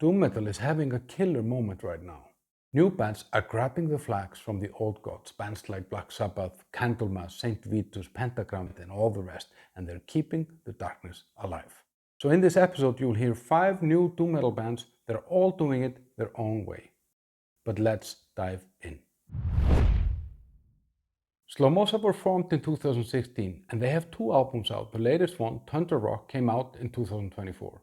Doom metal is having a killer moment right now. New bands are grabbing the flags from the old gods, bands like Black Sabbath, Candlemass, St Vitus, Pentagram and all the rest, and they're keeping the darkness alive. So in this episode you'll hear 5 new doom metal bands that are all doing it their own way. But let's dive in. Slomosa were formed in 2016 and they have 2 albums out. The latest one, Thunder Rock, came out in 2024.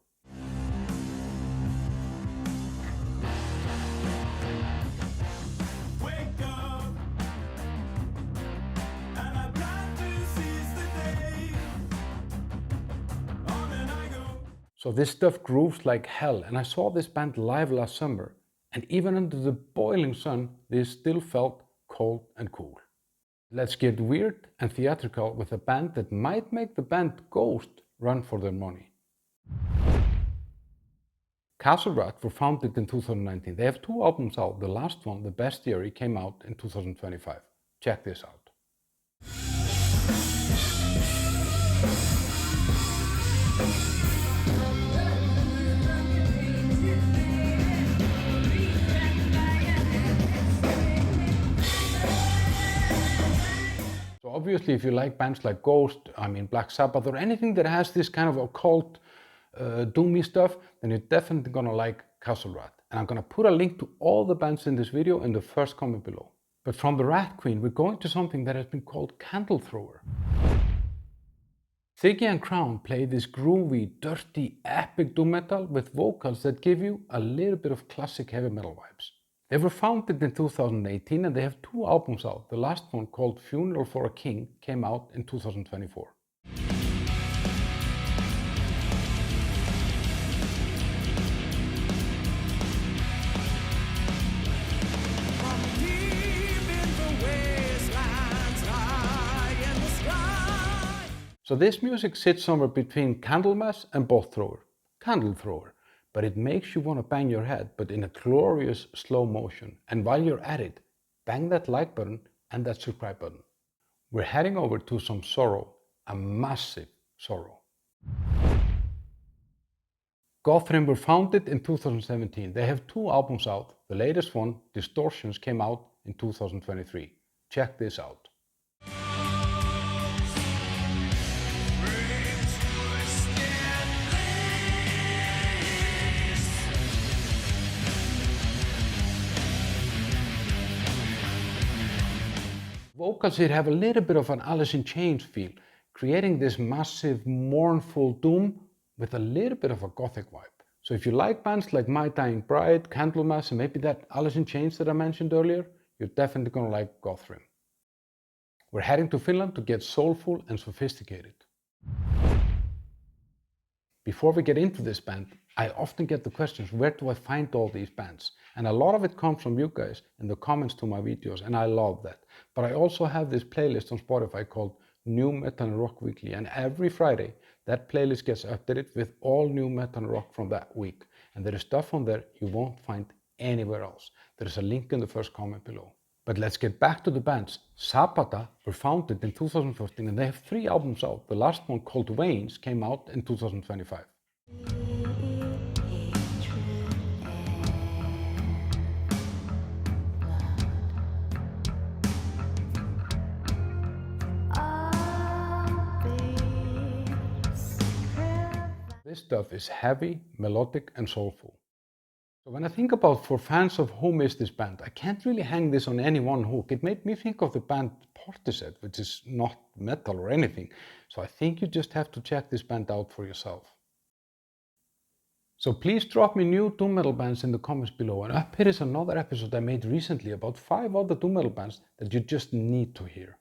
So this stuff grooves like hell, and I saw this band live last summer, and even under the boiling sun, they still felt cold and cool. Let's get weird and theatrical with a band that might make the band Ghost run for their money. Rat were founded in 2019. They have 2 albums out. The last one, The Bestiary, came out in 2025. Check this out. So obviously if you like bands like Ghost, Black Sabbath, or anything that has this kind of occult, doomy stuff, then you're definitely gonna like Rat. And I'm gonna put a link to all the bands in this video in the first comment below. But from the Rat Queen, we're going to something that has been called Candle Thrower. Stygian Crown play this groovy, dirty, epic doom metal with vocals that give you a little bit of classic heavy metal vibes. They were founded in 2018 and they have 2 albums out. The last one, called Funeral for a King, came out in 2024. So this music sits somewhere between Candlemass and Candle Thrower, but it makes you want to bang your head, but in a glorious slow motion. And while you're at it, bang that like button and that subscribe button. We're heading over to some sorrow, a massive sorrow. Godthrymm were founded in 2017. They have 2 albums out. The latest one, Distortions, came out in 2023. Check this out. Vocals here have a little bit of an Alice in Chains feel, creating this massive, mournful doom with a little bit of a gothic vibe. So if you like bands like My Dying Bride, Candlemass, and maybe that Alice in Chains that I mentioned earlier, you're definitely gonna like Godthrymm. We're heading to Finland to get soulful and sophisticated. Before we get into this band, I often get the questions, where do I find all these bands? And a lot of it comes from you guys in the comments to my videos, and I love that. But I also have this playlist on Spotify called New Metal and Rock Weekly, and every Friday that playlist gets updated with all new metal and rock from that week. And there is stuff on there you won't find anywhere else. There is a link in the first comment below. But let's get back to the bands. Sapata were founded in 2015 and they have 3 albums out. The last one, called Veins, came out in 2025. This stuff is heavy, melodic and soulful. So when I think about for fans of whom is this band, I can't really hang this on any one hook. It made me think of the band Portishead, which is not metal or anything. So I think you just have to check this band out for yourself. So please drop me new doom metal bands in the comments below, and up here is another episode I made recently about 5 other doom metal bands that you just need to hear.